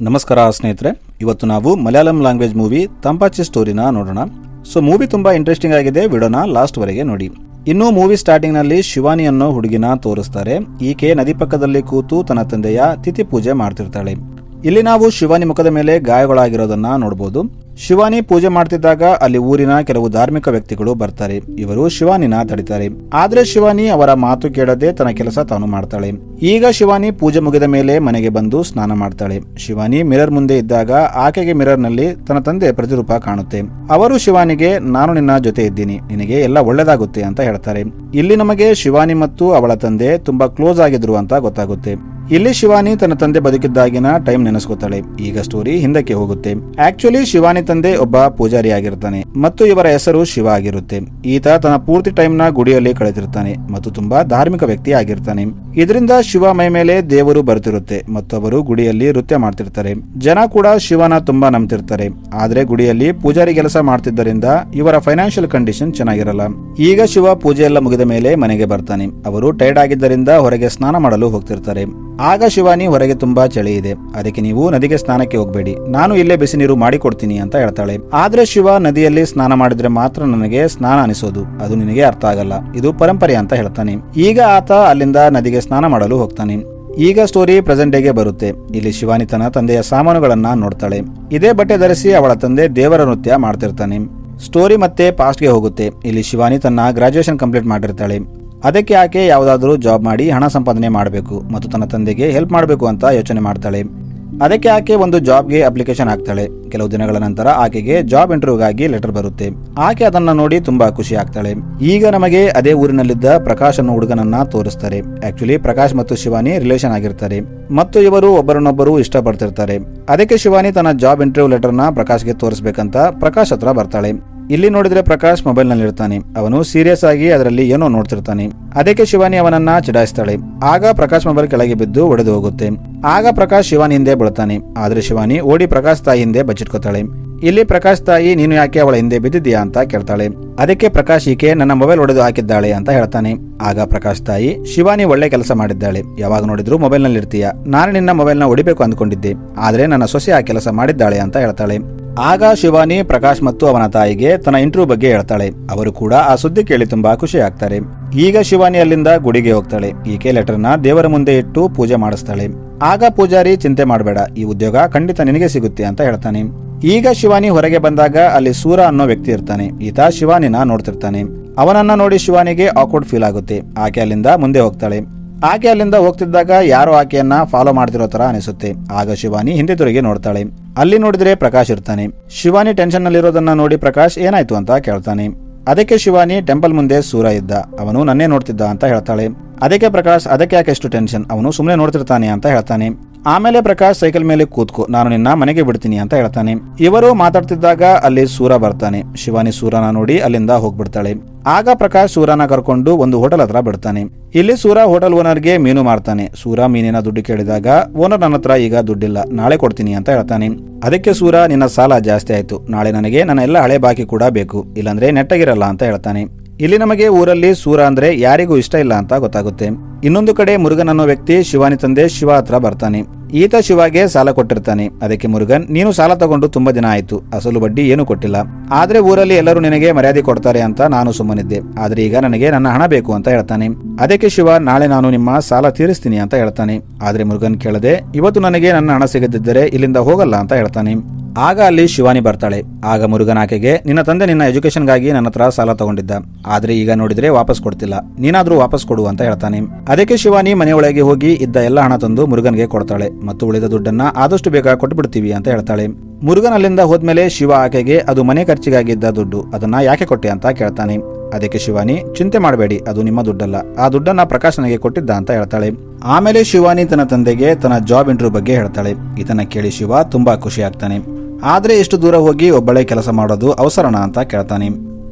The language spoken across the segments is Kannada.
ನಮಸ್ಕಾರ ಸ್ನೇಹಿತರೆ, ಇವತ್ತು ನಾವು ಮಲಯಾಳಂ ಲ್ಯಾಂಗ್ವೇಜ್ ಮೂವಿ ತಂಪಾಚಿ ಸ್ಟೋರಿನ ನೋಡೋಣ. ಮೂವಿ ತುಂಬಾ ಇಂಟ್ರೆಸ್ಟಿಂಗ್ ಆಗಿದೆ. ವಿಡಿಯೋನ ಲಾಸ್ಟ್ ವರೆಗೆ ನೋಡಿ. ಇನ್ನು ಮೂವಿ ಸ್ಟಾರ್ಟಿಂಗ್ ನಲ್ಲಿ ಶಿವಾನಿ ಅನ್ನೋ ಹುಡುಗಿನ ತೋರಿಸ್ತಾರೆ. ಈಕೆ ನದಿ ಪಕ್ಕದಲ್ಲಿ ಕೂತು ತನ್ನ ತಂದೆಯ ತಿಥಿ ಪೂಜೆ ಮಾಡ್ತಿರ್ತಾಳೆ. ಇಲ್ಲಿ ನಾವು ಶಿವಾನಿ ಮುಖದ ಮೇಲೆ ಗಾಯಗಳಾಗಿರೋದನ್ನ ನೋಡಬಹುದು. ಶಿವಾನಿ ಪೂಜೆ ಮಾಡ್ತಿದ್ದಾಗ ಅಲ್ಲಿ ಊರಿನ ಕೆಲವು ಧಾರ್ಮಿಕ ವ್ಯಕ್ತಿಗಳು ಬರ್ತಾರೆ. ಇವರು ಶಿವಾನಿನ ತಡಿತಾರೆ. ಆದ್ರೆ ಶಿವಾನಿ ಅವರ ಮಾತು ಕೇಳದೆ ತನ್ನ ಕೆಲಸ ತಾನು ಮಾಡ್ತಾಳೆ. ಈಗ ಶಿವಾನಿ ಪೂಜೆ ಮುಗಿದ ಮೇಲೆ ಮನೆಗೆ ಬಂದು ಸ್ನಾನ ಮಾಡ್ತಾಳೆ. ಶಿವಾನಿ ಮಿರರ್ ಮುಂದೆ ಇದ್ದಾಗ ಆಕೆಗೆ ಮಿರರ್ ನಲ್ಲಿ ತನ್ನ ತಂದೆ ಪ್ರತಿರೂಪ ಕಾಣುತ್ತೆ. ಅವರು ಶಿವಾನಿಗೆ ನಾನು ನಿನ್ನ ಜೊತೆ ಇದ್ದೀನಿ, ನಿನಗೆ ಎಲ್ಲ ಒಳ್ಳೇದಾಗುತ್ತೆ ಅಂತ ಹೇಳ್ತಾರೆ. ಇಲ್ಲಿ ನಮಗೆ ಶಿವಾನಿ ಮತ್ತು ಅವಳ ತಂದೆ ತುಂಬಾ ಕ್ಲೋಸ್ ಆಗಿದ್ರು ಅಂತ ಗೊತ್ತಾಗುತ್ತೆ. ಇಲ್ಲಿ ಶಿವಾನಿ ತನ್ನ ತಂದೆ ಬದುಕಿದ್ದಾಗಿನ ಟೈಮ್ ನೆನೆಸ್ಕೊತಾಳೆ. ಈಗ ಸ್ಟೋರಿ ಹಿಂದಕ್ಕೆ ಹೋಗುತ್ತೆ. ಆಕ್ಚುಲಿ ಶಿವಾನಿ ತಂದೆ ಒಬ್ಬ ಪೂಜಾರಿ ಆಗಿರ್ತಾನೆ ಮತ್ತು ಇವರ ಹೆಸರು ಶಿವ ಆಗಿರುತ್ತೆ. ಈತ ತನ್ನ ಪೂರ್ತಿ ಟೈಮ್ ನ ಗುಡಿಯಲ್ಲಿ ಕಳೆದಿರ್ತಾನೆ ಮತ್ತು ತುಂಬಾ ಧಾರ್ಮಿಕ ವ್ಯಕ್ತಿ ಆಗಿರ್ತಾನೆ. ಇದರಿಂದ ಶಿವ ಮೈ ಮೇಲೆ ದೇವರು ಬರ್ತಿರುತ್ತೆ ಮತ್ತು ಅವರು ಗುಡಿಯಲ್ಲಿ ನೃತ್ಯ ಮಾಡ್ತಿರ್ತಾರೆ. ಜನ ಕೂಡ ಶಿವನ ತುಂಬಾ ನಂಬ್ತಿರ್ತಾರೆ. ಆದ್ರೆ ಗುಡಿಯಲ್ಲಿ ಪೂಜಾರಿ ಕೆಲಸ ಮಾಡ್ತಿದ್ದರಿಂದ ಇವರ ಫೈನಾನ್ಷಿಯಲ್ ಕಂಡೀಷನ್ ಚೆನ್ನಾಗಿರಲ್ಲ. ಈಗ ಶಿವ ಪೂಜೆ ಎಲ್ಲ ಮುಗಿದ ಮೇಲೆ ಮನೆಗೆ ಬರ್ತಾನೆ. ಅವರು ಟೈರ್ಡ್ ಆಗಿದ್ದರಿಂದ ಹೊರಗೆ ಸ್ನಾನ ಮಾಡಲು ಹೋಗ್ತಿರ್ತಾರೆ. ಆಗ ಶಿವಾನಿ ಹೊರಗೆ ತುಂಬಾ ಚಳಿ ಇದೆ, ಅದಕ್ಕೆ ನೀವು ನದಿಗೆ ಸ್ನಾನಕ್ಕೆ ಹೋಗಬೇಡಿ, ನಾನು ಇಲ್ಲೇ ಬಿಸಿ ನೀರು ಮಾಡಿಕೊಡ್ತೀನಿ ಅಂತ ಹೇಳ್ತಾಳೆ. ಆದ್ರೆ ಶಿವ ನದಿಯಲ್ಲಿ ಸ್ನಾನ ಮಾಡಿದ್ರೆ ಮಾತ್ರ ನನಗೆ ಸ್ನಾನ ಅನಿಸೋದು, ಅದು ನಿನಗೆ ಅರ್ಥ ಆಗಲ್ಲ, ಇದು ಪರಂಪರೆ ಅಂತ ಹೇಳ್ತಾನೆ. ಈಗ ಆತ ಅಲ್ಲಿಂದ ನದಿಗೆ ಸ್ನಾನ ಮಾಡಲು ಹೋಗ್ತಾನೆ. ಈಗ ಸ್ಟೋರಿ ಪ್ರೆಸೆಂಟ್ ಡೇಗೆ ಬರುತ್ತೆ. ಇಲ್ಲಿ ಶಿವಾನಿ ತನ್ನ ತಂದೆಯ ಸಾಮಾನುಗಳನ್ನ ನೋಡ್ತಾಳೆ. ಇದೇ ಬಟ್ಟೆ ಧರಿಸಿ ಅವಳ ತಂದೆ ದೇವರ ನೃತ್ಯ ಮಾಡ್ತಿರ್ತಾನೆ. ಸ್ಟೋರಿ ಮತ್ತೆ ಪಾಸ್ಟ್ ಗೆ ಹೋಗುತ್ತೆ. ಇಲ್ಲಿ ಶಿವಾನಿ ತನ್ನ ಗ್ರಾಜುಯೇಷನ್ ಕಂಪ್ಲೀಟ್ ಮಾಡಿರ್ತಾಳೆ. ಅದಕ್ಕೆ ಆಕೆ ಯಾವುದಾದ್ರೂ ಜಾಬ್ ಮಾಡಿ ಹಣ ಸಂಪಾದನೆ ಮಾಡಬೇಕು ಮತ್ತು ತನ್ನ ತಂದೆಗೆ ಹೆಲ್ಪ್ ಮಾಡಬೇಕು ಅಂತ ಯೋಚನೆ ಮಾಡ್ತಾಳೆ. ಅದಕ್ಕೆ ಆಕೆ ಒಂದು ಜಾಬ್ಗೆ ಅಪ್ಲಿಕೇಶನ್ ಹಾಕ್ತಾಳೆ. ಕೆಲವು ದಿನಗಳ ನಂತರ ಆಕೆಗೆ ಜಾಬ್ ಇಂಟರ್ವ್ಯೂಗಾಗಿ ಲೆಟರ್ ಬರುತ್ತೆ. ಆಕೆ ಅದನ್ನ ನೋಡಿ ತುಂಬಾ ಖುಷಿ ಆಗ್ತಾಳೆ. ಈಗ ನಮಗೆ ಅದೇ ಊರಿನಲ್ಲಿದ್ದ ಪ್ರಕಾಶ್ ಅನ್ನೋ ಹುಡುಗನನ್ನ ತೋರಿಸ್ತಾರೆ. ಆಕ್ಚುಲಿ ಪ್ರಕಾಶ್ ಮತ್ತು ಶಿವಾನಿ ರಿಲೇಷನ್ ಆಗಿರ್ತಾರೆ ಮತ್ತು ಇವರು ಒಬ್ಬರನ್ನೊಬ್ಬರು ಇಷ್ಟಪಡ್ತಿರ್ತಾರೆ. ಅದಕ್ಕೆ ಶಿವಾನಿ ತನ್ನ ಜಾಬ್ ಇಂಟರ್ವ್ಯೂ ಲೆಟರ್ ನ ಪ್ರಕಾಶ್ಗೆ ತೋರಿಸಬೇಕಂತ ಪ್ರಕಾಶ್ ಹತ್ರ ಬರ್ತಾಳೆ. ಇಲ್ಲಿ ನೋಡಿದ್ರೆ ಪ್ರಕಾಶ್ ಮೊಬೈಲ್ ನಲ್ಲಿ ಇರ್ತಾನೆ. ಅವನು ಸೀರಿಯಸ್ ಆಗಿ ಅದರಲ್ಲಿ ಏನೋ ನೋಡ್ತಿರ್ತಾನೆ. ಅದಕ್ಕೆ ಶಿವಾನಿ ಅವನನ್ನ ಚಿಡಾಯಿಸ್ತಾಳೆ. ಆಗ ಪ್ರಕಾಶ್ ಮೊಬೈಲ್ ಕೆಳಗೆ ಬಿದ್ದು ಒಡೆದು ಹೋಗುತ್ತೆ. ಆಗ ಪ್ರಕಾಶ್ ಶಿವಾನಿ ಹಿಂದೆ ಬೀಳ್ತಾನೆ. ಆದ್ರೆ ಶಿವಾನಿ ಓಡಿ ಪ್ರಕಾಶ್ ತಾಯಿ ಹಿಂದೆ ಬಚ್ಚಿಟ್ಕೋತಾಳೆ. ಇಲ್ಲಿ ಪ್ರಕಾಶ್ ತಾಯಿ ನೀನು ಯಾಕೆ ಅವಳ ಹಿಂದೆ ಬಿದ್ದಿದ್ಯಾ ಅಂತ ಕೇಳ್ತಾಳೆ. ಅದಕ್ಕೆ ಪ್ರಕಾಶ್ ಈಕೆ ನನ್ನ ಮೊಬೈಲ್ ಒಡೆದು ಹಾಕಿದ್ದಾಳೆ ಅಂತ ಹೇಳ್ತಾನೆ. ಆಗ ಪ್ರಕಾಶ್ ತಾಯಿ ಶಿವಾನಿ ಒಳ್ಳೆ ಕೆಲಸ ಮಾಡಿದ್ದಾಳೆ, ಯಾವಾಗ ನೋಡಿದ್ರು ಮೊಬೈಲ್ ನಲ್ಲಿ ಇರ್ತೀಯ, ನಾನು ನಿನ್ನ ಮೊಬೈಲ್ ನ ಹೊಡಿಬೇಕು ಅಂದ್ಕೊಂಡಿದ್ದೆ, ಆದ್ರೆ ನನ್ನ ಸೊಸೆ ಆ ಕೆಲಸ ಮಾಡಿದ್ದಾಳೆ ಅಂತ ಹೇಳ್ತಾಳೆ. ಆಗ ಶಿವಾನಿ ಪ್ರಕಾಶ್ ಮತ್ತು ಅವನ ತಾಯಿಗೆ ತನ್ನ ಇಂಟರ್ವ್ಯೂ ಬಗ್ಗೆ ಹೇಳ್ತಾಳೆ. ಅವರು ಕೂಡ ಆ ಸುದ್ದಿ ಕೇಳಿ ತುಂಬಾ ಖುಷಿ ಆಗ್ತಾರೆ. ಈಗ ಶಿವಾನಿ ಅಲ್ಲಿಂದ ಗುಡಿಗೆ ಹೋಗ್ತಾಳೆ. ಈಕೆ ಲೆಟರ್ನ ದೇವರ ಮುಂದೆ ಇಟ್ಟು ಪೂಜೆ ಮಾಡಿಸ್ತಾಳೆ. ಆಗ ಪೂಜಾರಿ ಚಿಂತೆ ಮಾಡಬೇಡ, ಈ ಉದ್ಯೋಗ ಖಂಡಿತ ನಿನಗೆ ಸಿಗುತ್ತೆ ಅಂತ ಹೇಳ್ತಾನೆ. ಈಗ ಶಿವಾನಿ ಹೊರಗೆ ಬಂದಾಗ ಅಲ್ಲಿ ಸೂರ ಅನ್ನೋ ವ್ಯಕ್ತಿ ಇರ್ತಾನೆ. ಈತ ಶಿವಾನಿನ ನೋಡ್ತಿರ್ತಾನೆ. ಅವನನ್ನ ನೋಡಿ ಶಿವಾನಿಗೆ ಆಕ್ವರ್ಡ್ ಫೀಲ್ ಆಗುತ್ತೆ. ಆಕೆ ಅಲ್ಲಿಂದ ಮುಂದೆ ಹೋಗ್ತಾಳೆ. ಆಕೆ ಅಲ್ಲಿಂದ ಹೋಗ್ತಿದ್ದಾಗ ಯಾರೋ ಆಕೆಯನ್ನ ಫಾಲೋ ಮಾಡ್ತಿರೋ ತರ ಅನಿಸುತ್ತೆ. ಆಗ ಶಿವಾನಿ ಹಿಂದೆ ತಿರುಗಿ ನೋಡ್ತಾಳೆ. ಅಲ್ಲಿ ನೋಡಿದ್ರೆ ಪ್ರಕಾಶ್ ಇರ್ತಾನೆ. ಶಿವಾನಿ ಟೆನ್ಷನ್ ನಲ್ಲಿರೋದನ್ನ ನೋಡಿ ಪ್ರಕಾಶ್ ಏನಾಯ್ತು ಅಂತ ಕೇಳ್ತಾನೆ. ಅದಕ್ಕೆ ಶಿವಾನಿ ಟೆಂಪಲ್ ಮುಂದೆ ಸೂರ ಇದ್ದ, ಅವನು ನನ್ನೇ ನೋಡ್ತಿದ್ದ ಅಂತ ಹೇಳ್ತಾಳೆ. ಅದಕ್ಕೆ ಪ್ರಕಾಶ್ ಅದಕ್ಕೆ ಯಾಕೆ ಎಷ್ಟು ಟೆನ್ಷನ್, ಅವನು ಸುಮ್ಮನೆ ನೋಡ್ತಿರ್ತಾನೆ ಅಂತ ಹೇಳ್ತಾನೆ. ಆಮೇಲೆ ಪ್ರಕಾಶ್ ಸೈಕಲ್ ಮೇಲೆ ಕೂತ್ಕೋ, ನಾನು ನಿನ್ನ ಮನೆಗೆ ಬಿಡ್ತೀನಿ ಅಂತ ಹೇಳ್ತಾನೆ. ಇವರು ಮಾತಾಡ್ತಿದ್ದಾಗ ಅಲ್ಲಿ ಸೂರ ಬರ್ತಾನೆ. ಶಿವಾನಿ ಸೂರನ ನೋಡಿ ಅಲ್ಲಿಂದ ಹೋಗ್ಬಿಡ್ತಾಳೆ. ಆಗ ಪ್ರಕಾಶ್ ಸೂರನ ಕರ್ಕೊಂಡು ಒಂದು ಹೋಟೆಲ್ ಹತ್ರ ಬಿಡ್ತಾನೆ. ಇಲ್ಲಿ ಸೂರ ಹೋಟೆಲ್ ಓನರ್ಗೆ ಮೀನು ಮಾರ್ತಾನೆ. ಸೂರ ಮೀನಿನ ದುಡ್ಡು ಕೇಳಿದಾಗ ಓನರ್ ನನ್ನ ಹತ್ರ ಈಗ ದುಡ್ಡಿಲ್ಲ, ನಾಳೆ ಕೊಡ್ತೀನಿ ಅಂತ ಹೇಳ್ತಾನೆ. ಅದಕ್ಕೆ ಸೂರ ನಿನ್ನ ಸಾಲ ಜಾಸ್ತಿ ಆಯ್ತು, ನಾಳೆ ನನಗೆ ನನ್ನ ಎಲ್ಲ ಹಳೆ ಬಾಕಿ ಕೂಡ ಬೇಕು, ಇಲ್ಲಾಂದ್ರೆ ನೆಟ್ಟಗಿರಲ್ಲ ಅಂತ ಹೇಳ್ತಾನೆ. ಇಲ್ಲಿ ನಮಗೆ ಊರಲ್ಲಿ ಸೂರ ಅಂದ್ರೆ ಯಾರಿಗೂ ಇಷ್ಟ ಇಲ್ಲ ಅಂತ ಗೊತ್ತಾಗುತ್ತೆ. ಇನ್ನೊಂದು ಕಡೆ ಮುರುಗನ್ ಅನ್ನೋ ವ್ಯಕ್ತಿ ಶಿವಾನಿ ತಂದೆ ಶಿವ ಹತ್ರ ಬರ್ತಾನೆ. ಈತ ಶಿವಾಗೆ ಸಾಲ ಕೊಟ್ಟಿರ್ತಾನೆ. ಅದಕ್ಕೆ ಮುರುಗನ್ ನೀನು ಸಾಲ ತಗೊಂಡು ತುಂಬಾ ದಿನ ಆಯ್ತು, ಅಸಲು ಬಡ್ಡಿ ಏನು ಕೊಟ್ಟಿಲ್ಲ, ಆದ್ರೆ ಊರಲ್ಲಿ ಎಲ್ಲರೂ ನಿನಗೆ ಮರ್ಯಾದೆ ಕೊಡ್ತಾರೆ ಅಂತ ನಾನು ಸುಮ್ಮನಿದ್ದೆ, ಆದ್ರೆ ಈಗ ನನಗೆ ನನ್ನ ಹಣ ಬೇಕು ಅಂತ ಹೇಳ್ತಾನೆ. ಅದಕ್ಕೆ ಶಿವ ನಾಳೆ ನಾನು ನಿಮ್ಮ ಸಾಲ ತೀರಿಸ್ತೀನಿ ಅಂತ ಹೇಳ್ತಾನೆ. ಆದ್ರೆ ಮುರುಗನ್ ಕೇಳದೆ ಇವತ್ತು ನನಗೆ ನನ್ನ ಹಣ ಸಿಗದಿದ್ದರೆ ಇಲ್ಲಿಂದ ಹೋಗಲ್ಲ ಅಂತ ಹೇಳ್ತಾನೆ. ಆಗ ಅಲ್ಲಿ ಶಿವಾನಿ ಬರ್ತಾಳೆ. ಆಗ ಮುರುಗನ್ ಆಕೆಗೆ ನಿನ್ನ ತಂದೆ ನಿನ್ನ ಎಜುಕೇಶನ್ಗಾಗಿ ನನ್ನ ಹತ್ರ ಸಾಲ ತಗೊಂಡಿದ್ದ, ಆದ್ರೆ ಈಗ ನೋಡಿದ್ರೆ ವಾಪಸ್ ಕೊಡ್ತಿಲ್ಲ, ನೀನಾದ್ರೂ ವಾಪಸ್ ಕೊಡು ಅಂತ ಹೇಳ್ತಾನೆ. ಅದಕ್ಕೆ ಶಿವಾನಿ ಮನೆಯೊಳಗೆ ಹೋಗಿ ಇದ್ದ ಎಲ್ಲ ಹಣ ತಂದು ಮುರುಗನ್ಗೆ ಕೊಡ್ತಾಳೆ ಮತ್ತು ಉಳಿದ ದುಡ್ಡನ್ನ ಆದಷ್ಟು ಬೇಗ ಕೊಟ್ಬಿಡ್ತೀವಿ ಅಂತ ಹೇಳ್ತಾಳೆ. ಮುರುಗನ್ ಅಲ್ಲಿಂದ ಹೋದ್ಮೇಲೆ ಶಿವ ಆಕೆಗೆ ಅದು ಮನೆ ಖರ್ಚಿಗಾಗಿದ್ದ ದುಡ್ಡು, ಅದನ್ನ ಯಾಕೆ ಕೊಟ್ಟೆ ಅಂತ ಕೇಳ್ತಾನೆ. ಅದಕ್ಕೆ ಶಿವಾನಿ ಚಿಂತೆ ಮಾಡಬೇಡಿ, ಅದು ನಿಮ್ಮ ದುಡ್ಡಲ್ಲ, ಆ ದುಡ್ಡನ್ನ ಪ್ರಕಾಶ್ ನನಗೆ ಕೊಟ್ಟಿದ್ದ ಅಂತ ಹೇಳ್ತಾಳೆ. ಆಮೇಲೆ ಶಿವಾನಿ ತನ್ನ ತಂದೆಗೆ ತನ್ನ ಜಾಬ್ ಇಂಟರ್ವ್ಯೂ ಬಗ್ಗೆ ಹೇಳ್ತಾಳೆ. ಇದನ್ನ ಕೇಳಿ ಶಿವ ತುಂಬಾ ಖುಷಿ ಆಗ್ತಾನೆ. ಆದ್ರೆ ಎಷ್ಟು ದೂರ ಹೋಗಿ ಒಬ್ಬಳೆ ಕೆಲಸ ಮಾಡೋದು ಅವಸರಣ ಅಂತ ಕೇಳ್ತಾನೆ.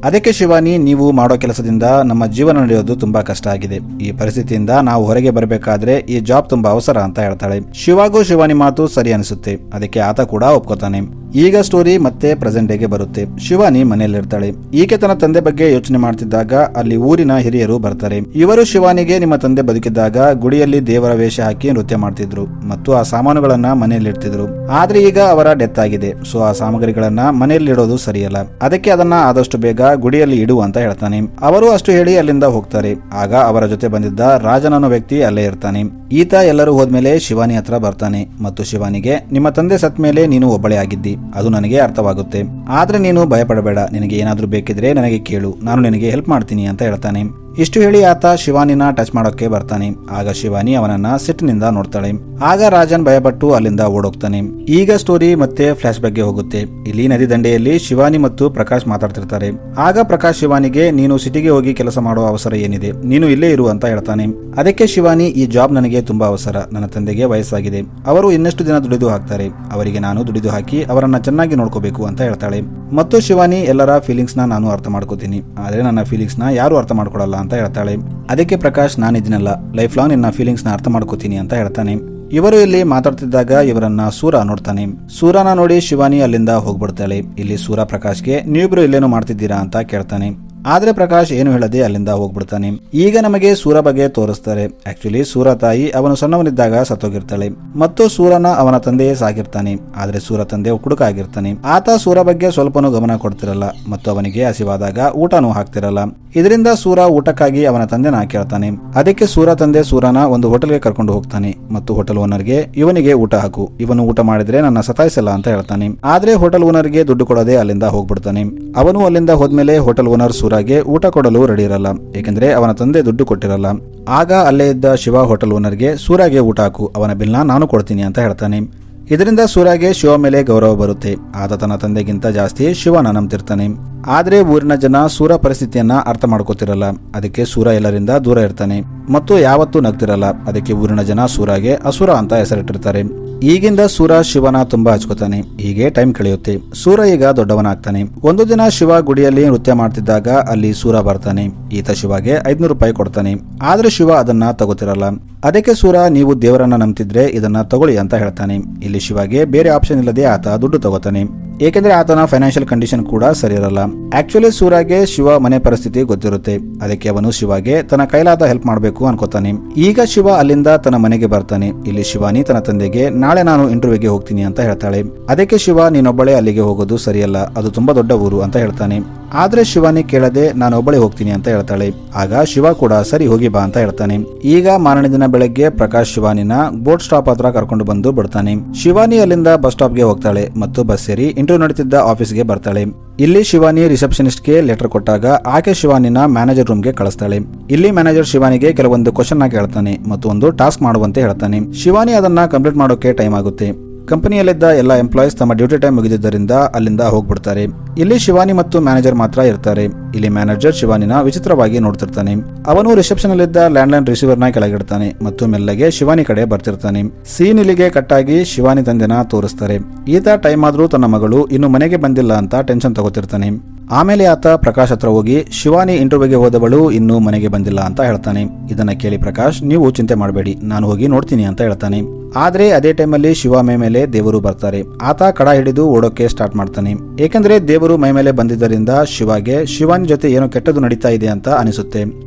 ಅದಕ್ಕೆ ಶಿವಾನಿ ನೀವು ಮಾಡೋ ಕೆಲಸದಿಂದ ನಮ್ಮ ಜೀವನ ನಡೆಯೋದು ತುಂಬಾ ಕಷ್ಟ ಆಗಿದೆ, ಈ ಪರಿಸ್ಥಿತಿಯಿಂದ ನಾವು ಹೊರಗೆ ಬರಬೇಕಾದ್ರೆ ಈ ಜಾಬ್ ತುಂಬಾ ಅವಸರ ಅಂತ ಹೇಳ್ತಾಳೆ. ಶಿವಾಗೂ ಶಿವಾನಿ ಮಾತು ಸರಿ ಅನಿಸುತ್ತೆ. ಅದಕ್ಕೆ ಆತ ಕೂಡ ಒಪ್ಕೋತಾನೆ. ಈಗ ಸ್ಟೋರಿ ಮತ್ತೆ ಪ್ರೆಸೆಂಟ್ ಡೇಗೆ ಬರುತ್ತೆ. ಶಿವಾನಿ ಮನೆಯಲ್ಲಿರ್ತಾಳೆ. ಈಕೆ ತನ್ನ ತಂದೆ ಬಗ್ಗೆ ಯೋಚನೆ ಮಾಡ್ತಿದ್ದಾಗ ಅಲ್ಲಿ ಊರಿನ ಹಿರಿಯರು ಬರ್ತಾರೆ. ಇವರು ಶಿವಾನಿಗೆ ನಿಮ್ಮ ತಂದೆ ಬದುಕಿದ್ದಾಗ ಗುಡಿಯಲ್ಲಿ ದೇವರ ವೇಷ ಹಾಕಿ ನೃತ್ಯ ಮಾಡ್ತಿದ್ರು ಮತ್ತು ಆ ಸಾಮಾನುಗಳನ್ನ ಮನೆಯಲ್ಲಿ ಇಡ್ತಿದ್ರು. ಆದ್ರೆ ಈಗ ಅವರ ಡೆತ್ ಆಗಿದೆ. ಸೊ ಆ ಸಾಮಗ್ರಿಗಳನ್ನ ಮನೆಯಲ್ಲಿ ಇಡೋದು ಸರಿಯಲ್ಲ. ಅದಕ್ಕೆ ಅದನ್ನ ಆದಷ್ಟು ಬೇಗ ಗುಡಿಯಲ್ಲಿ ಇಡು ಅಂತ ಹೇಳ್ತಾನೆ. ಅವರು ಅಷ್ಟು ಹೇಳಿ ಅಲ್ಲಿಂದ ಹೋಗ್ತಾರೆ. ಆಗ ಅವರ ಜೊತೆ ಬಂದಿದ್ದ ರಾಜನ್ ಅನ್ನೋ ವ್ಯಕ್ತಿ ಅಲ್ಲೇ ಇರ್ತಾನೆ. ಈತ ಎಲ್ಲರೂ ಹೋದ್ಮೇಲೆ ಶಿವಾನಿ ಹತ್ರ ಬರ್ತಾನೆ ಮತ್ತು ಶಿವಾನಿಗೆ ನಿಮ್ಮ ತಂದೆ ಸತ್ ಮೇಲೆ ನೀನು ಒಬ್ಬಳೇ ಆಗಿದ್ದಿ, ಅದು ನನಗೆ ಅರ್ಥವಾಗುತ್ತೆ. ಆದ್ರೆ ನೀನು ಭಯಪಡಬೇಡ, ನಿನಗೆ ಏನಾದ್ರೂ ಬೇಕಿದ್ರೆ ನನಗೆ ಕೇಳು, ನಾನು ನಿನಗೆ ಹೆಲ್ಪ್ ಮಾಡ್ತೀನಿ ಅಂತ ಹೇಳ್ತಾನೆ. ಇಷ್ಟು ಹೇಳಿ ಆತ ಶಿವಾನಿನ ಟಚ್ ಮಾಡೋಕೆ ಬರ್ತಾನೆ. ಆಗ ಶಿವಾನಿ ಅವನನ್ನ ಸಿಟ್ಟಿನಿಂದ ನೋಡ್ತಾಳೆ. ಆಗ ರಾಜನ್ ಭಯಪಟ್ಟು ಅಲ್ಲಿಂದ ಓಡೋಗ್ತಾನೆ. ಈಗ ಸ್ಟೋರಿ ಮತ್ತೆ ಫ್ಲಾಶ್ ಬ್ಯಾಕ್ಗೆ ಹೋಗುತ್ತೆ. ಇಲ್ಲಿ ನದಿ ದಂಡೆಯಲ್ಲಿ ಶಿವಾನಿ ಮತ್ತು ಪ್ರಕಾಶ್ ಮಾತಾಡ್ತಿರ್ತಾರೆ. ಆಗ ಪ್ರಕಾಶ್ ಶಿವಾನಿಗೆ ನೀನು ಸಿಟಿಗೆ ಹೋಗಿ ಕೆಲಸ ಮಾಡೋ ಅವಸರ ಏನಿದೆ, ನೀನು ಇಲ್ಲೇ ಇರು ಅಂತ ಹೇಳ್ತಾನೆ. ಅದಕ್ಕೆ ಶಿವಾನಿ ಈ ಜಾಬ್ ನನಗೆ ತುಂಬಾ ಅವಸರ, ನನ್ನ ತಂದೆಗೆ ವಯಸ್ಸಾಗಿದೆ, ಅವರು ಇನ್ನಷ್ಟು ದಿನ ದುಡಿದು ಹಾಕ್ತಾರೆ, ಅವರಿಗೆ ನಾನು ದುಡಿದು ಹಾಕಿ ಅವರನ್ನ ಚೆನ್ನಾಗಿ ನೋಡ್ಕೋಬೇಕು ಅಂತ ಹೇಳ್ತಾಳೆ. ಮತ್ತು ಶಿವಾನಿ ಎಲ್ಲರ ಫೀಲಿಂಗ್ಸ್ ನ ನಾನು ಅರ್ಥ ಮಾಡ್ಕೋತೀನಿ, ಆದ್ರೆ ನನ್ನ ಫೀಲಿಂಗ್ಸ್ ನ ಯಾರು ಅರ್ಥ ಮಾಡ್ಕೊಡಲ್ಲ ಅಂತ ಹೇಳ್ತಾಳೆ. ಅದಕ್ಕೆ ಪ್ರಕಾಶ್ ನಾನಿದ್ದೀನಲ್ಲ, ಲೈಫ್ ಲಾಂಗ್ ನಿನ್ನ ಫೀಲಿಂಗ್ಸ್ ನ ಅರ್ಥ ಮಾಡ್ಕೋತೀನಿ ಅಂತ ಹೇಳ್ತಾನೆ. ಇವರು ಇಲ್ಲಿ ಮಾತಾಡ್ತಿದ್ದಾಗ ಇವರನ್ನ ಸೂರ ನೋಡ್ತಾನೆ. ಸೂರನ ನೋಡಿ ಶಿವಾನಿ ಅಲ್ಲಿಂದ ಹೋಗ್ಬಿಡ್ತಾಳೆ. ಇಲ್ಲಿ ಸೂರ ಪ್ರಕಾಶ್ಗೆ ನೀವಿಬ್ರು ಇಲ್ಲೇನು ಮಾಡ್ತಿದ್ದೀರಾ ಅಂತ ಕೇಳ್ತಾನೆ. ಆದ್ರೆ ಪ್ರಕಾಶ್ ಏನು ಹೇಳದೆ ಅಲ್ಲಿಂದ ಹೋಗ್ಬಿಡ್ತಾನೆ. ಈಗ ನಮಗೆ ಸೂರ ಬಗ್ಗೆ ತೋರಿಸ್ತಾರೆ. ಆಕ್ಚುಲಿ ಸೂರ ತಾಯಿ ಅವನು ಸಣ್ಣವನಿದ್ದಾಗ ಸತ್ತೋಗಿರ್ತಾಳೆ ಮತ್ತು ಸೂರನ ಅವನ ತಂದೆಯೇ ಸಾಗಿರ್ತಾನೆ. ಆದ್ರೆ ಸೂರ ತಂದೆ ಕುಡುಕ ಆಗಿರ್ತಾನೆ. ಆತ ಸೂರ ಬಗ್ಗೆ ಸ್ವಲ್ಪನೂ ಗಮನ ಕೊಡ್ತಿರಲ್ಲ ಮತ್ತು ಅವನಿಗೆ ಹಸಿವಾದಾಗ ಊಟನೂ ಹಾಕ್ತಿರಲ್ಲ. ಇದರಿಂದ ಸೂರ ಊಟಕ್ಕಾಗಿ ಅವನ ತಂದೆನ ಕೇಳ್ತಾನೆ. ಅದಕ್ಕೆ ಸೂರ ತಂದೆ ಸೂರನ ಒಂದು ಹೋಟೆಲ್ಗೆ ಕರ್ಕೊಂಡು ಹೋಗ್ತಾನೆ ಮತ್ತು ಹೋಟೆಲ್ ಓನರ್ಗೆ ಇವನಿಗೆ ಊಟ ಹಾಕು, ಇವನು ಊಟ ಮಾಡಿದ್ರೆ ನನ್ನ ಸತಾಯಿಸಲ್ಲ ಅಂತ ಹೇಳ್ತಾನೆ. ಆದ್ರೆ ಹೋಟೆಲ್ ಓನರ್ಗೆ ದುಡ್ಡು ಕೊಡದೆ ಅಲ್ಲಿಂದ ಹೋಗ್ಬಿಡ್ತಾನೆ. ಅವನು ಅಲ್ಲಿಂದ ಹೋದ್ಮೇಲೆ ಹೋಟೆಲ್ ಓನರ್ ಸೂರಾಗೆ ಊಟ ಕೊಡಲು ರೆಡಿ ಇರಲ್ಲ, ಏಕೆಂದ್ರೆ ಅವನ ತಂದೆ ದುಡ್ಡು ಕೊಟ್ಟಿರಲ್ಲ. ಆಗ ಅಲ್ಲೇ ಇದ್ದ ಶಿವ ಹೋಟೆಲ್ ಓನರ್ಗೆ ಸೂರಾಗೆ ಊಟ ಹಾಕು, ಅವನ ಬಿಲ್ನ ನಾನು ಕೊಡ್ತೀನಿ ಅಂತ ಹೇಳ್ತಾನೆ. ಇದರಿಂದ ಸೂರಾಗೆ ಶಿವ ಮೇಲೆ ಗೌರವ ಬರುತ್ತೆ. ಆತ ತನ್ನ ತಂದೆಗಿಂತ ಜಾಸ್ತಿ ಶಿವನ ನಂಬ್ತಿರ್ತಾನೆ. ಆದ್ರೆ ಊರಿನ ಜನ ಸೂರ ಪರಿಸ್ಥಿತಿಯನ್ನ ಅರ್ಥ ಮಾಡ್ಕೋತಿರಲ್ಲ. ಅದಕ್ಕೆ ಸೂರ ಎಲ್ಲರಿಂದ ದೂರ ಇರ್ತಾನೆ ಮತ್ತು ಯಾವತ್ತೂ ನಗ್ತಿರಲ್ಲ. ಅದಕ್ಕೆ ಊರಿನ ಜನ ಸೂರಾಗೆ ಅಸುರ ಅಂತ ಹೆಸರಿಟ್ಟಿರ್ತಾರೆ. ಈಗಿಂದ ಸೂರ ಶಿವನ ತುಂಬಾ ಹಚ್ಕೋತಾನೆ. ಹೀಗೆ ಟೈಮ್ ಕಳೆಯುತ್ತೆ. ಸೂರ ಈಗ ದೊಡ್ಡವನಾಗ್ತಾನೆ. ಒಂದು ದಿನ ಶಿವ ಗುಡಿಯಲ್ಲಿ ನೃತ್ಯ ಮಾಡ್ತಿದ್ದಾಗ ಅಲ್ಲಿ ಸೂರ ಬರ್ತಾನೆ. ಈತ ಶಿವಗೆ 500 ರೂಪಾಯಿ ಕೊಡ್ತಾನೆ. ಆದ್ರೆ ಶಿವ ಅದನ್ನ ತಗೋತಿರಲ್ಲ. ಅದಕ್ಕೆ ಸೂರ ನೀವು ದೇವರನ್ನ ನಂಬ್ತಿದ್ರೆ ಇದನ್ನ ತಗೊಳ್ಳಿ ಅಂತ ಹೇಳ್ತಾನೆ. ಇಲ್ಲಿ ಶಿವಗೆ ಬೇರೆ ಆಪ್ಷನ್ ಇಲ್ಲದೆ ಆತ ದುಡ್ಡು ತಗೋತಾನೆ, ಏಕೆಂದ್ರೆ ಆತನ ಫೈನಾನ್ಷಿಯಲ್ ಕಂಡೀಷನ್ ಕೂಡ ಸರಿ ಇರಲ್ಲ. ಆಕ್ಚುಲಿ ಸೂರಾಗೆ ಶಿವ ಮನೆ ಪರಿಸ್ಥಿತಿ ಗೊತ್ತಿರುತ್ತೆ. ಅದಕ್ಕೆ ಅವನು ಶಿವಗೆ ತನ್ನ ಕೈಲಾದ ಹೆಲ್ಪ್ ಮಾಡಬೇಕು ಅನ್ಕೋತಾನೆ. ಈಗ ಶಿವ ಅಲ್ಲಿಂದ ತನ್ನ ಮನೆಗೆ ಬರ್ತಾನೆ. ಇಲ್ಲಿ ಶಿವಾನಿ ತನ್ನ ತಂದೆಗೆ ನಾಳೆ ನಾನು ಇಂಟರ್ವ್ಯೂಗೆ ಹೋಗ್ತೀನಿ ಅಂತ ಹೇಳ್ತಾಳೆ. ಅದಕ್ಕೆ ಶಿವ ನೀನೊಬ್ಬಳೇ ಅಲ್ಲಿಗೆ ಹೋಗೋದು ಸರಿಯಲ್ಲ, ಅದು ತುಂಬಾ ದೊಡ್ಡ ಊರು ಅಂತ ಹೇಳ್ತಾನೆ. ಆದ್ರೆ ಶಿವಾನಿ ಕೇಳದೆ ನಾನು ಒಬ್ಬಳೇ ಹೋಗ್ತೀನಿ ಅಂತ ಹೇಳ್ತಾಳೆ. ಆಗ ಶಿವ ಕೂಡ ಸರಿ ಹೋಗಿ ಬಾ ಅಂತ ಹೇಳ್ತಾನೆ. ಈಗ ಮಾರನೇ ದಿನ ಬೆಳಗ್ಗೆ ಪ್ರಕಾಶ್ ಶಿವಾನಿನ ಬೋಟ್ ಸ್ಟಾಪ್ ಹತ್ರ ಕರ್ಕೊಂಡು ಬಂದು ಬಿಡ್ತಾನೆ. ಶಿವಾನಿ ಅಲ್ಲಿಂದ ಬಸ್ ಸ್ಟಾಪ್ ಗೆ ಹೋಗ್ತಾಳೆ ಮತ್ತು ಬಸ್ ಸೇರಿ ಇಂಟರ್ವ್ಯೂ ನಡೀತಿದ್ದ ಆಫೀಸ್ಗೆ ಬರ್ತಾಳೆ. ಇಲ್ಲಿ ಶಿವಾನಿ ರಿಸೆಪ್ಷನಿಸ್ಟ್ಗೆ ಲೆಟರ್ ಕೊಟ್ಟಾಗ ಆಕೆ ಶಿವಾನಿನ ಮ್ಯಾನೇಜರ್ ರೂಮ್ಗೆ ಕಳಿಸ್ತಾಳೆ. ಇಲ್ಲಿ ಮ್ಯಾನೇಜರ್ ಶಿವಾನಿಗೆ ಕೆಲವೊಂದು ಕ್ವಶನ್ ನ ಕೇಳ್ತಾನೆ ಮತ್ತು ಒಂದು ಟಾಸ್ಕ್ ಮಾಡುವಂತೆ ಹೇಳ್ತಾನೆ. ಶಿವಾನಿ ಅದನ್ನ ಕಂಪ್ಲೀಟ್ ಮಾಡೋಕೆ ಟೈಮ್ ಆಗುತ್ತೆ. ಕಂಪನಿಯಲ್ಲಿದ್ದ ಎಲ್ಲ ಎಂಪ್ಲಾಯೀಸ್ ತಮ್ಮ ಡ್ಯೂಟಿ ಟೈಮ್ ಮುಗಿದಿದ್ದರಿಂದ ಅಲ್ಲಿಂದ ಹೋಗ್ಬಿಡ್ತಾರೆ. ಇಲ್ಲಿ ಶಿವಾನಿ ಮತ್ತು ಮ್ಯಾನೇಜರ್ ಮಾತ್ರ ಇರ್ತಾರೆ. ಇಲ್ಲಿ ಮ್ಯಾನೇಜರ್ ಶಿವಾನಿನ ವಿಚಿತ್ರವಾಗಿ ನೋಡ್ತಿರ್ತಾನೆ. ಅವನು ರಿಸೆಪ್ಷನ್ ಅಲ್ಲಿದ್ದ ಲ್ಯಾಂಡ್ಲೈನ್ ರಿಸೀವರ್ ನ ಕೆಳಗಿಡ್ತಾನೆ ಮತ್ತು ಮೆಲ್ಲಗೆ ಶಿವಾನಿ ಕಡೆ ಬರ್ತಿರ್ತಾನೆ. ಸೀನ್ ಇಲ್ಲಿಗೆ ಕಟ್ಟಾಗಿ ಶಿವಾನಿ ತಂದೆನ ತೋರಿಸ್ತಾರೆ. ಈತ ಟೈಮ್ ಆದ್ರೂ ತನ್ನ ಮಗಳು ಇನ್ನು ಮನೆಗೆ ಬಂದಿಲ್ಲ ಅಂತ ಟೆನ್ಷನ್ ತಗೋತಿರ್ತಾನೆ. ಆಮೇಲೆ ಆತ ಪ್ರಕಾಶ್ ಹತ್ರ ಹೋಗಿ ಶಿವಾನಿ ಇಂಟರ್ವ್ಯೂಗೆ ಹೋದವಳು ಇನ್ನೂ ಮನೆಗೆ ಬಂದಿಲ್ಲ ಅಂತ ಹೇಳ್ತಾನೆ. ಇದನ್ನ ಕೇಳಿ ಪ್ರಕಾಶ್ ನೀವು ಚಿಂತೆ ಮಾಡಬೇಡಿ, ನಾನು ಹೋಗಿ ನೋಡ್ತೀನಿ ಅಂತ ಹೇಳ್ತಾನೆ. ಆದ್ರೆ ಅದೇ ಟೈಮಲ್ಲಿ ಶಿವ ಮೈ ಮೇಲೆ ದೇವರು ಬರ್ತಾರೆ. ಆತ ಕಡ ಹಿಡಿದು ಓಡೋಕೆ ಸ್ಟಾರ್ಟ್ ಮಾಡ್ತಾನೆ. ಏಕೆಂದ್ರೆ ದೇವರು ಮೈ ಮೇಲೆ ಬಂದಿದ್ದರಿಂದ ಶಿವಗೆ ಶಿವಾನಿ ಜೊತೆ ಏನೋ ಕೆಟ್ಟದ್ದು ನಡೀತಾ ಇದೆ ಅಂತ ಅನಿಸುತ್ತೆ.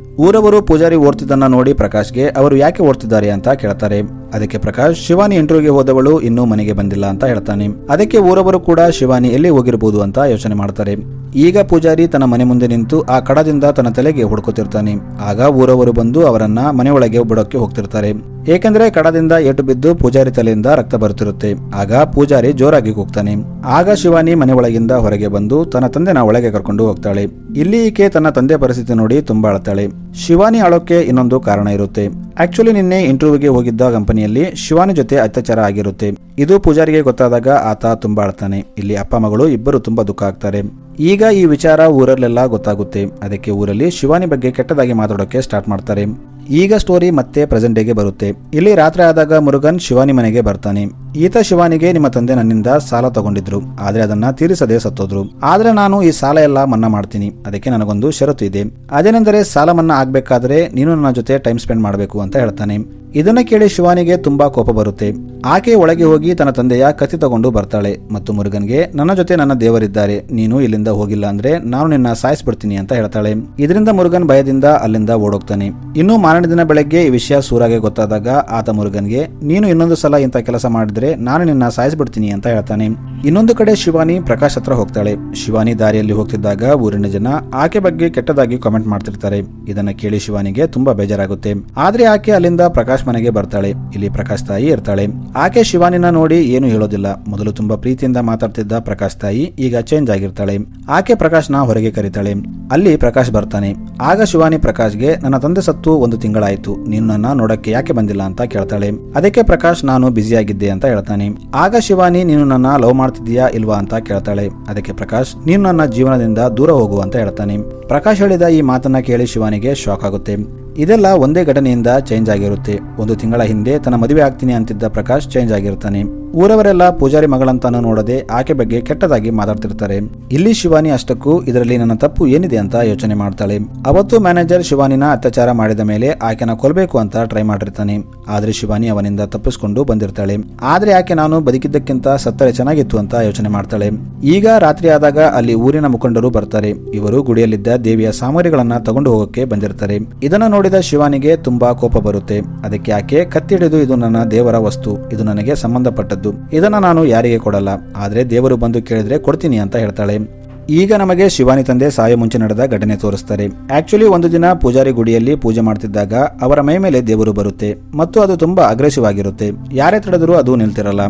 ಊರವರು ಪೂಜಾರಿ ಓಡ್ತಿದ್ದನ್ನ ನೋಡಿ ಪ್ರಕಾಶ್ಗೆ ಅವರು ಯಾಕೆ ಓಡ್ತಿದ್ದಾರೆ ಅಂತ ಕೇಳ್ತಾರೆ. ಅದಕ್ಕೆ ಪ್ರಕಾಶ್ ಶಿವಾನಿ ಇಂಟರ್ವ್ಯೂಗೆ ಹೋದವಳು ಇನ್ನೂ ಮನೆಗೆ ಬಂದಿಲ್ಲ ಅಂತ ಹೇಳ್ತಾನೆ. ಅದಕ್ಕೆ ಊರವರು ಕೂಡ ಶಿವಾನಿ ಎಲ್ಲಿ ಹೋಗಿರಬಹುದು ಅಂತ ಯೋಚನೆ ಮಾಡ್ತಾರೆ. ಈಗ ಪೂಜಾರಿ ತನ್ನ ಮನೆ ಮುಂದೆ ನಿಂತು ಆ ಕಡದಿಂದ ತನ್ನ ತಲೆಗೆ ಹುಡುಕುತ್ತಿರ್ತಾನೆ. ಆಗ ಊರವರು ಬಂದು ಅವರನ್ನ ಮನೆಯೊಳಗೆ ಬಿಡೋಕೆ ಹೋಗ್ತಿರ್ತಾರೆ. ಏಕೆಂದ್ರೆ ಕಡದಿಂದ ಏಟು ಬಿದ್ದು ಪೂಜಾರಿ ತಲೆಯಿಂದ ರಕ್ತ ಬರುತ್ತಿರುತ್ತೆ. ಆಗ ಪೂಜಾರಿ ಜೋರಾಗಿ ಕೂಗ್ತಾನೆ. ಆಗ ಶಿವಾನಿ ಮನೆ ಒಳಗಿಂದ ಹೊರಗೆ ಬಂದು ತನ್ನ ತಂದೆನ ಒಳಗೆ ಕರ್ಕೊಂಡು ಹೋಗ್ತಾಳೆ. ಇಲ್ಲಿ ಈಕೆ ತನ್ನ ತಂದೆ ಪರಿಸ್ಥಿತಿ ನೋಡಿ ತುಂಬಾ ಅಳ್ತಾಳೆ. ಶಿವಾನಿ ಅಳೋಕೆ ಇನ್ನೊಂದು ಕಾರಣ ಇರುತ್ತೆ. ಆಕ್ಚುಲಿ ನಿನ್ನೆ ಇಂಟರ್ವ್ಯೂಗೆ ಹೋಗಿದ್ದ ಕಂಪನಿಯಲ್ಲಿ ಶಿವಾನಿ ಜೊತೆ ಅತ್ಯಾಚಾರ ಆಗಿರುತ್ತೆ. ಇದು ಪೂಜಾರಿಗೆ ಗೊತ್ತಾದಾಗ ಆತ ತುಂಬಾ ಅಳ್ತಾನೆ. ಇಲ್ಲಿ ಅಪ್ಪ ಮಗಳು ಇಬ್ಬರು ತುಂಬಾ ದುಃಖ ಆಗ್ತಾರೆ. ಈಗ ಈ ವಿಚಾರ ಊರಲ್ಲೆಲ್ಲ ಗೊತ್ತಾಗುತ್ತೆ. ಅದಕ್ಕೆ ಊರಲ್ಲಿ ಶಿವಾನಿ ಬಗ್ಗೆ ಕೆಟ್ಟದಾಗಿ ಮಾತಾಡೋಕೆ ಸ್ಟಾರ್ಟ್ ಮಾಡ್ತಾರೆ. ಈಗ ಸ್ಟೋರಿ ಮತ್ತೆ ಪ್ರೆಸೆಂಟ್ ಡೇಗೆ ಬರುತ್ತೆ. ಇಲ್ಲಿ ರಾತ್ರಿ ಆದಾಗ ಮುರುಗನ್ ಶಿವಾನಿ ಮನೆಗೆ ಬರ್ತಾನೆ. ಈತ ಶಿವಾನಿಗೆ ನಿಮ್ಮ ತಂದೆ ನನ್ನಿಂದ ಸಾಲ ತಗೊಂಡಿದ್ರು, ಆದ್ರೆ ಅದನ್ನ ತೀರಿಸದೆ ಸತ್ತೋದ್ರು. ಆದ್ರೆ ನಾನು ಈ ಸಾಲ ಎಲ್ಲ ಮನ್ನಾ ಮಾಡ್ತೀನಿ. ಅದಕ್ಕೆ ನನಗೊಂದು ಷರತ್ತು ಇದೆ. ಅದೇನೆಂದರೆ ಸಾಲ ಮನ್ನಾ ಆಗ್ಬೇಕಾದ್ರೆ ನೀನು ನನ್ನ ಜೊತೆ ಟೈಮ್ ಸ್ಪೆಂಡ್ ಮಾಡಬೇಕು ಅಂತ ಹೇಳ್ತಾನೆ. ಇದನ್ನ ಕೇಳಿ ಶಿವಾನಿಗೆ ತುಂಬಾ ಕೋಪ ಬರುತ್ತೆ. ಆಕೆ ಒಳಗೆ ಹೋಗಿ ತನ್ನ ತಂದೆಯ ಕತ್ತಿ ತಗೊಂಡು ಬರ್ತಾಳೆ ಮತ್ತು ಮುರುಗನ್ಗೆ ನನ್ನ ಜೊತೆ ನನ್ನ ದೇವರಿದ್ದಾರೆ, ನೀನು ಇಲ್ಲಿಂದ ಹೋಗಿಲ್ಲ ಅಂದ್ರೆ ನಾನು ನಿನ್ನ ಸಾಯಿಸ್ಬಿಡ್ತೀನಿ ಅಂತ ಹೇಳ್ತಾಳೆ. ಇದರಿಂದ ಮುರುಗನ್ ಭಯದಿಂದ ಅಲ್ಲಿಂದ ಓಡೋಗ್ತಾನೆ. ಇನ್ನು ಮಾರನೇ ದಿನ ಬೆಳಗ್ಗೆ ಈ ವಿಷಯ ಸೂರಾಗೆ ಗೊತ್ತಾದಾಗ ಆತ ಮುರುಗನ್ಗೆ ನೀನು ಇನ್ನೊಂದು ಸಲ ಇಂಥ ಕೆಲಸ ಮಾಡಿದ್ರೆ ನಾನು ನಿನ್ನ ಸಾಯಿಸ್ಬಿಡ್ತೀನಿ ಅಂತ ಹೇಳ್ತಾನೆ. ಇನ್ನೊಂದು ಕಡೆ ಶಿವಾನಿ ಪ್ರಕಾಶ್ ಹತ್ರ ಹೋಗ್ತಾಳೆ. ಶಿವಾನಿ ದಾರಿಯಲ್ಲಿ ಹೋಗ್ತಿದ್ದಾಗ ಊರಿನ ಜನ ಆಕೆ ಬಗ್ಗೆ ಕೆಟ್ಟದಾಗಿ ಕಾಮೆಂಟ್ ಮಾಡ್ತಿರ್ತಾರೆ. ಇದನ್ನ ಕೇಳಿ ಶಿವಾನಿಗೆ ತುಂಬಾ ಬೇಜಾರಾಗುತ್ತೆ. ಆದ್ರೆ ಆಕೆ ಅಲ್ಲಿಂದ ಪ್ರಕಾಶ್ ಮನೆಗೆ ಬರ್ತಾಳೆ. ಇಲ್ಲಿ ಪ್ರಕಾಶ್ ತಾಯಿ ಇರ್ತಾಳೆ. ಆಕೆ ಶಿವಾನಿನ ನೋಡಿ ಏನು ಹೇಳೋದಿಲ್ಲ. ಮೊದಲು ತುಂಬಾ ಪ್ರೀತಿಯಿಂದ ಮಾತಾಡ್ತಿದ್ದ ಪ್ರಕಾಶ್ ತಾಯಿ ಈಗ ಚೇಂಜ್ ಆಗಿರ್ತಾಳೆ. ಆಕೆ ಪ್ರಕಾಶ್ನ ಹೊರಗೆ ಕರೀತಾಳೆ. ಅಲ್ಲಿ ಪ್ರಕಾಶ್ ಬರ್ತಾನೆ. ಆಗ ಶಿವಾನಿ ಪ್ರಕಾಶ್ಗೆ ನನ್ನ ತಂದೆ ಸತ್ತು 1 ತಿಂಗಳಾಯ್ತು, ನೀನು ನನ್ನ ನೋಡಕ್ಕೆ ಯಾಕೆ ಬಂದಿಲ್ಲ ಅಂತ ಕೇಳ್ತಾಳೆ. ಅದಕ್ಕೆ ಪ್ರಕಾಶ್ ನಾನು ಬ್ಯುಸಿ ಆಗಿದ್ದೆ ಅಂತ ಹೇಳ್ತಾನೆ. ಆಗ ಶಿವಾನಿ ನೀನು ನನ್ನ ಲವ್ ಮಾಡ್ತಿದ್ಯಾ ಇಲ್ವಾ ಅಂತ ಕೇಳ್ತಾಳೆ. ಅದಕ್ಕೆ ಪ್ರಕಾಶ್ ನೀನು ನನ್ನ ಜೀವನದಿಂದ ದೂರ ಹೋಗು ಅಂತ ಹೇಳ್ತಾನೆ. ಪ್ರಕಾಶ್ ಹೇಳಿದ ಈ ಮಾತನ್ನ ಕೇಳಿ ಶಿವಾನಿಗೆ ಶಾಕ್ ಆಗುತ್ತೆ. ಇದೆಲ್ಲ ಒಂದೇ ಘಟನೆಯಿಂದ ಚೇಂಜ್ ಆಗಿರುತ್ತೆ. 1 ತಿಂಗಳ ಹಿಂದೆ ತನ್ನ ಮದುವೆ ಆಗ್ತೀನಿ ಅಂತಿದ್ದ ಪ್ರಕಾಶ್ ಚೇಂಜ್ ಆಗಿರ್ತಾನೆ. ಊರವರೆಲ್ಲ ಪೂಜಾರಿ ಮಗಳಂತಾನು ನೋಡದೆ ಆಕೆ ಬಗ್ಗೆ ಕೆಟ್ಟದಾಗಿ ಮಾತಾಡ್ತಿರ್ತಾರೆ. ಇಲ್ಲಿ ಶಿವಾನಿ ಅಷ್ಟಕ್ಕೂ ಇದರಲ್ಲಿ ನನ್ನ ತಪ್ಪು ಏನಿದೆ ಅಂತ ಯೋಚನೆ ಮಾಡ್ತಾಳೆ. ಅವತ್ತು ಮ್ಯಾನೇಜರ್ ಶಿವಾನಿನ ಅತ್ಯಾಚಾರ ಮಾಡಿದ ಮೇಲೆ ಆಕೆನ ಕೊಲ್ಲಬೇಕು ಅಂತ ಟ್ರೈ ಮಾಡಿರ್ತಾನೆ. ಆದ್ರೆ ಶಿವಾನಿ ಅವನಿಂದ ತಪ್ಪಿಸ್ಕೊಂಡು ಬಂದಿರ್ತಾಳೆ. ಆದ್ರೆ ಆಕೆ ನಾನು ಬದುಕಿದ್ದಕ್ಕಿಂತ ಸತ್ತರೆ ಚೆನ್ನಾಗಿತ್ತು ಅಂತ ಯೋಚನೆ ಮಾಡ್ತಾಳೆ. ಈಗ ರಾತ್ರಿ ಆದಾಗ ಅಲ್ಲಿ ಊರಿನ ಮುಖಂಡರು ಬರ್ತಾರೆ. ಇವರು ಗುಡಿಯಲ್ಲಿದ್ದ ದೇವಿಯ ಸಾಮಗ್ರಿಗಳನ್ನ ತಗೊಂಡು ಹೋಗೋಕೆ ಬಂದಿರ್ತಾರೆ. ಇದನ್ನ ನೋಡಿದ ಶಿವಾನಿಗೆ ತುಂಬಾ ಕೋಪ ಬರುತ್ತೆ. ಅದಕ್ಕೆ ಆಕೆ ಕತ್ತಿ ಹಿಡಿದು ಇದು ನನ್ನ ದೇವರ ವಸ್ತು, ಇದು ನನಗೆ ಸಂಬಂಧಪಟ್ಟದ್ದು, ಇದನ್ನ ನಾನು ಯಾರಿಗೆ ಕೊಡಲ್ಲ, ಆದ್ರೆ ದೇವರು ಬಂದು ಕೇಳಿದ್ರೆ ಕೊಡ್ತೀನಿ ಅಂತ ಹೇಳ್ತಾಳೆ. ಈಗ ನಮಗೆ ಶಿವಾನಿ ತಂದೆ ಸಾಯೋ ಮುಂಚೆ ನಡೆದ ಘಟನೆ ತೋರಿಸ್ತಾರೆ. ಆಕ್ಚುಲಿ ಒಂದು ದಿನ ಪೂಜಾರಿ ಗುಡಿಯಲ್ಲಿ ಪೂಜೆ ಮಾಡ್ತಿದ್ದಾಗ ಅವರ ಮೈ ಮೇಲೆ ದೇವರು ಬರುತ್ತೆ ಮತ್ತು ಅದು ತುಂಬಾ ಅಗ್ರೆಸಿವ್ ಆಗಿರುತ್ತೆ. ಯಾರೇ ತಡೆದರೂ ಅದು ನಿಲ್ತಿರಲ್ಲ.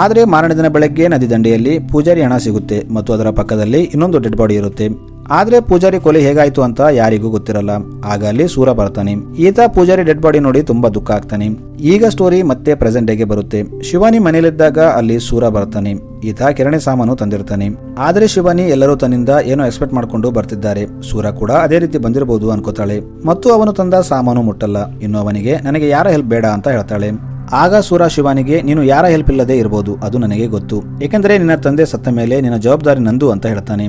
ಆದ್ರೆ ಮಾರನೇ ದಿನ ಬೆಳಗ್ಗೆ ನದಿ ದಂಡೆಯಲ್ಲಿ ಪೂಜಾರಿ ಹಣ ಸಿಗುತ್ತೆ ಮತ್ತು ಅದರ ಪಕ್ಕದಲ್ಲಿ ಇನ್ನೊಂದು ಡೆಡ್ ಬಾಡಿ ಇರುತ್ತೆ. ಆದ್ರೆ ಪೂಜಾರಿ ಕೊಲೆ ಹೇಗಾಯ್ತು ಅಂತ ಯಾರಿಗೂ ಗೊತ್ತಿರಲ್ಲ. ಆಗ ಅಲ್ಲಿ ಸೂರ ಬರ್ತಾನೆ. ಈತ ಪೂಜಾರಿ ಡೆಡ್ ಬಾಡಿ ನೋಡಿ ತುಂಬಾ ದುಃಖ ಆಗ್ತಾನೆ. ಈಗ ಸ್ಟೋರಿ ಮತ್ತೆ ಪ್ರೆಸೆಂಟ್ ಡೇಗೆ ಬರುತ್ತೆ. ಶಿವಾನಿ ಮನೆಯಲ್ಲಿದ್ದಾಗ ಅಲ್ಲಿ ಸೂರ ಬರ್ತಾನೆ. ಈತ ಕಿರಣಿ ಸಾಮಾನು ತಂದಿರ್ತಾನೆ. ಆದ್ರೆ ಶಿವಾನಿ ಎಲ್ಲರೂ ತನ್ನಿಂದ ಏನೋ ಎಕ್ಸ್ಪೆಕ್ಟ್ ಮಾಡ್ಕೊಂಡು ಬರ್ತಿದ್ದಾರೆ. ಸೂರ ಕೂಡ ಅದೇ ರೀತಿ ಬಂದಿರಬಹುದು ಅನ್ಕೋತಾಳೆ ಮತ್ತು ಅವನು ತಂದ ಸಾಮಾನು ಮುಟ್ಟಲ್ಲ. ಇನ್ನು ಅವನಿಗೆ ನನಗೆ ಯಾರ ಹೆಲ್ಪ್ ಬೇಡ ಅಂತ ಹೇಳ್ತಾಳೆ. ಆಗ ಸೂರ ಶಿವಾನಿಗೆ ನೀನು ಯಾರ ಹೆಲ್ಪ್ ಇಲ್ಲದೆ ಇರಬಹುದು, ಅದು ನನಗೆ ಗೊತ್ತು, ಏಕೆಂದರೆ ನಿನ್ನ ತಂದೆ ಸತ್ತ ಮೇಲೆ ನಿನ್ನ ಜವಾಬ್ದಾರಿ ನಂದು ಅಂತ ಹೇಳ್ತಾನೆ.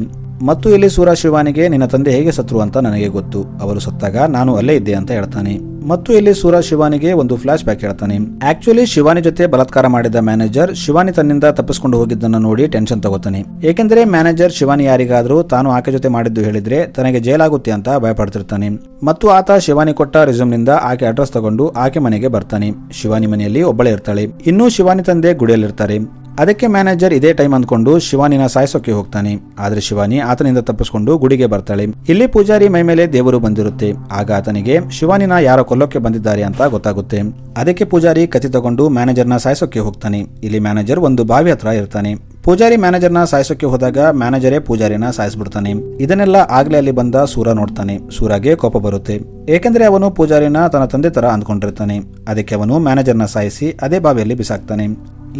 ಮತ್ತು ಇಲ್ಲಿ ಸೂರ ಶಿವಾನಿಗೆ ನಿನ್ನ ತಂದೆ ಹೇಗೆ ಸತ್ರು ಅಂತ ನನಗೆ ಗೊತ್ತು, ಅವರು ಸತ್ತಾಗ ನಾನು ಅಲ್ಲೇ ಇದ್ದೆ ಅಂತ ಹೇಳ್ತಾನೆ. ಮತ್ತು ಇಲ್ಲಿ ಸೂರ ಶಿವಾನಿಗೆ ಒಂದು ಫ್ಲಾಶ್ ಬ್ಯಾಕ್ ಹೇಳ್ತಾನೆ. ಆಕ್ಚುಲಿ ಶಿವಾನಿ ಜೊತೆ ಬಲಾತ್ಕಾರ ಮಾಡಿದ ಮ್ಯಾನೇಜರ್ ಶಿವಾನಿ ತನ್ನಿಂದ ತಪ್ಪಿಸಿಕೊಂಡು ಹೋಗಿದ್ದನ್ನ ನೋಡಿ ಟೆನ್ಷನ್ ತಗೋತಾನೆ. ಏಕೆಂದರೆ ಮ್ಯಾನೇಜರ್ ಶಿವಾನಿ ಯಾರಿಗಾದ್ರೂ ತಾನು ಆಕೆ ಜೊತೆ ಮಾಡಿದ್ದು ಹೇಳಿದ್ರೆ ತನಗೆ ಜೈಲಾಗುತ್ತೆ ಅಂತ ಭಯಪಡ್ತಿರ್ತಾನೆ. ಮತ್ತು ಆತ ಶಿವಾನಿ ಕೊಟ್ಟ ರೆಸ್ಯೂಮ್ ನಿಂದ ಆಕೆ ಅಡ್ರೆಸ್ ತಗೊಂಡು ಆಕೆ ಮನೆಗೆ ಬರ್ತಾನೆ. ಶಿವಾನಿ ಮನೆಯಲ್ಲಿ ಒಬ್ಬಳೇ ಇರ್ತಾಳೆ. ಇನ್ನು ಶಿವಾನಿ ತಂದೆ ಗುಡಿಯಲ್ಲಿರ್ತಾರೆ. ಅದಕ್ಕೆ ಮ್ಯಾನೇಜರ್ ಇದೇ ಟೈಮ್ ಅಂದ್ಕೊಂಡು ಶಿವಾನಿನ ಸಾಯಿಸೋಕೆ ಹೋಗ್ತಾನೆ. ಆದ್ರೆ ಶಿವಾನಿ ಆತನಿಂದ ತಪ್ಪಿಸ್ಕೊಂಡು ಗುಡಿಗೆ ಬರ್ತಾಳೆ. ಇಲ್ಲಿ ಪೂಜಾರಿ ಮೈ ಮೇಲೆ ದೇವರು ಬಂದಿರುತ್ತೆ. ಆಗ ಆತನಿಗೆ ಶಿವಾನಿನ ಯಾರೋ ಕೊಲ್ಲೋಕೆ ಬಂದಿದ್ದಾರೆ ಅಂತ ಗೊತ್ತಾಗುತ್ತೆ. ಅದಕ್ಕೆ ಪೂಜಾರಿ ಕತ್ತಿ ತಗೊಂಡು ಮ್ಯಾನೇಜರ್ನ ಸಾಯಿಸೋಕೆ ಹೋಗ್ತಾನೆ. ಇಲ್ಲಿ ಮ್ಯಾನೇಜರ್ ಒಂದು ಬಾವಿ ಹತ್ರ ಇರ್ತಾನೆ. ಪೂಜಾರಿ ಮ್ಯಾನೇಜರ್ನ ಸಾಯಿಸೋಕೆ ಹೋದಾಗ ಮ್ಯಾನೇಜರೇ ಪೂಜಾರಿನ ಸಾಯಿಸ್ಬಿಡ್ತಾನೆ. ಇದನ್ನೆಲ್ಲ ಆಗ್ಲೇ ಅಲ್ಲಿ ಬಂದ ಸೂರ ನೋಡ್ತಾನೆ. ಸೂರಾಗೆ ಕೋಪ ಬರುತ್ತೆ. ಏಕೆಂದ್ರೆ ಅವನು ಪೂಜಾರಿನ ತನ್ನ ತಂದೆ ತರ ಅಂದ್ಕೊಂಡಿರ್ತಾನೆ. ಅದಕ್ಕೆ ಅವನು ಮ್ಯಾನೇಜರ್ನ ಸಾಯಿಸಿ ಅದೇ ಬಾವಿಯಲ್ಲಿ ಬಿಸಾಕ್ತಾನೆ.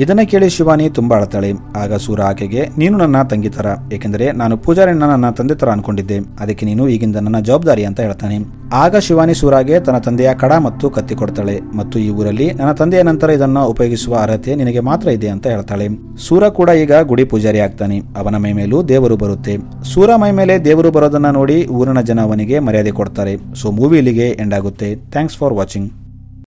ಇದನ್ನ ಕೇಳಿ ಶಿವಾನಿ ತುಂಬಾ ಅಳತಾಳೆ. ಆಗ ಸೂರ ಆಕೆಗೆ ನೀನು ನನ್ನ ತಂಗಿ ತರ, ಏಕೆಂದರೆ ನಾನು ಪೂಜಾರಿನ ನನ್ನ ತಂದೆ ತರ ಅನ್ಕೊಂಡಿದ್ದೆ, ಅದಕ್ಕೆ ನೀನು ಈಗಿಂದ ನನ್ನ ಜವಾಬ್ದಾರಿ ಅಂತ ಹೇಳ್ತಾನೆ. ಆಗ ಶಿವಾನಿ ಸೂರಾಗೆ ತನ್ನ ತಂದೆಯ ಕಡ ಮತ್ತು ಕತ್ತಿ ಕೊಡ್ತಾಳೆ ಮತ್ತು ಈ ಊರಲ್ಲಿ ನನ್ನ ತಂದೆಯ ನಂತರ ಇದನ್ನ ಉಪಯೋಗಿಸುವ ಅರ್ಹತೆ ನಿನಗೆ ಮಾತ್ರ ಇದೆ ಅಂತ ಹೇಳ್ತಾಳೆ. ಸೂರ ಕೂಡ ಈಗ ಗುಡಿ ಪೂಜಾರಿ ಆಗ್ತಾನೆ. ಅವನ ಮೈ ಮೇಲೂ ದೇವರು ಬರುತ್ತೆ. ಸೂರ ಮೈ ಮೇಲೆ ದೇವರು ಬರೋದನ್ನ ನೋಡಿ ಊರಿನ ಜನ ಅವನಿಗೆ ಮರ್ಯಾದೆ ಕೊಡ್ತಾರೆ. ಸೊ ಮೂವಿ ಇಲ್ಲಿಗೆ ಎಂಡ್ ಆಗುತ್ತೆ. Thanks for watching.